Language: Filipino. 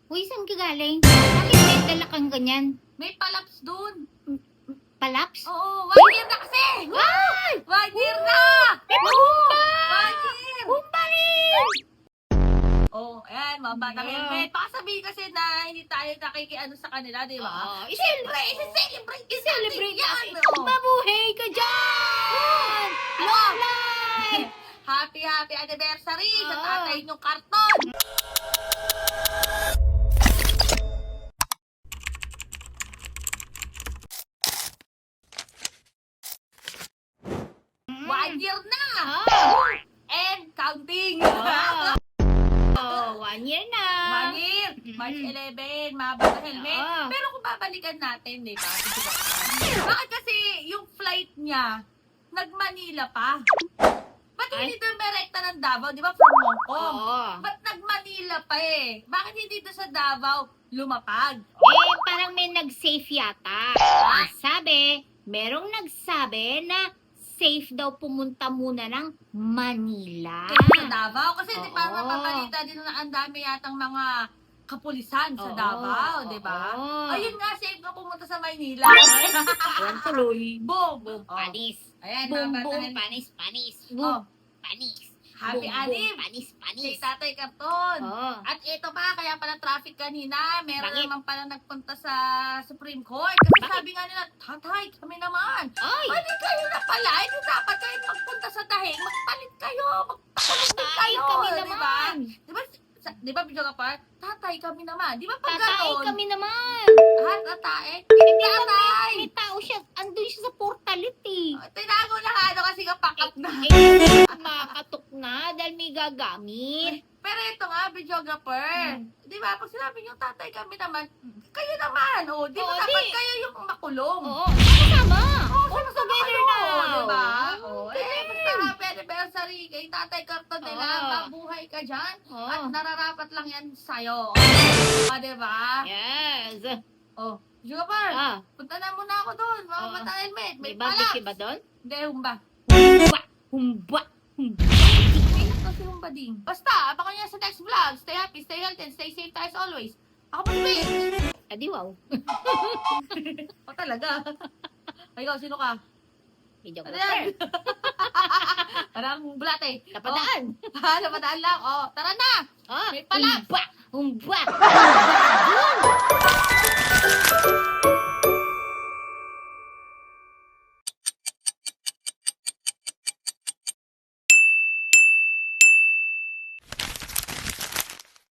Uy, saan ka galing? Bakit may dala kang ganyan? May palaps dun. Palaps? Oo, 1 year na kasi! Ay! 1 year na! May pahumba! 1 year! Humba rin! Oh, ayan, mga batang Yeah. helmet. Baka sabihin kasi na hindi tayo nakikiano sa kanila, di ba? Oo, Siyempre, isi-celebrate din i-celebrate natin natin. yan! Oh. Mabuhay ka dyan! Long life! Happy anniversary sa Oo. tatay niyong karton! Mm. 1 year na! Oh, And counting! oh, 1 year na. 1 year! Mm. March 11, mga batang helmet. Oo. Pero kung babalikan natin, di ba? Bakit kasi yung flight niya, nag-Manila pa? Ba't hindi doon direkta ng Davao? Di ba from Hong Kong? Oo. Ba't nag-Manila pa eh? Bakit hindi doon sa Davao lumapag? Eh, parang may nag-safe yata. Ang sabi, merong nagsabi na safe daw pumunta muna ng Manila. Kaya sa Davao? Kasi di ba Oo. napabalita din na ang dami yatang mga kapulisan sa Oo. Davao, di ba? Oo. Ayun nga, safe na pumunta sa Maynila. Ayan tuloy. Boom! Boom, Oh. panis. Ayan, Boom, mga boom, batang panis, panis. Oh. Boom, panis. Happy Boom, Anim! boom, panis, Si panis. Tatay Karton. Oo. At ito pa, kaya pala traffic kanina, meron Bakit? naman pala nagpunta sa Supreme Court. Kasi Bakit? sabi nga nila, tatay, kami naman. Ay! Pwede kayo na pala, hindi dapat kayo magpunta sa dahig. Magpalit kayo, magpalit din Tatay kayo. kami di ba? naman. Di ba, Bidyo Kapar? Tatay kami naman. Di ba pag Tatay ganon? kami naman. Ha, tatay? Hindi ba Tatay! may tao siya, andun siya sa portalit eh. Tinago na nga, ano, kasi kapakat na. Makatok na dahil may gagamit. Pero ito nga, videographer. Di ba, pag sinabi niyo tatay kami naman, kayo naman, oh. Di ba Oo, dapat di. kayo yung makulong? Oo, sama-sama. Oo, All sama-sama together kayo, now. Di ba? Oo, Basta happy anniversary kay tatay Karton nila. Oo. Mabuhay ka dyan. Oo. At nararapat lang yan sa'yo. Di ba? Yes. Oh, videographer, Ah, punta na muna ako doon. Mga Oo. batang helmet. may May barbecue palaps. ba doon? Hindi, humba. Humba! Humba! Humba! May lang kasi humba din. Basta, abangan niyo sa next vlog. Stay happy, stay healthy, and stay safe tayo as always. Ako pa si Adi wow. O talaga. Ay, ikaw, sino ka? Video ko. Ano yan? Parang bulate. Napadaan. Oh, napadaan lang. Oh, tara na. Oh, May palaps. Humba! Humba! Humba!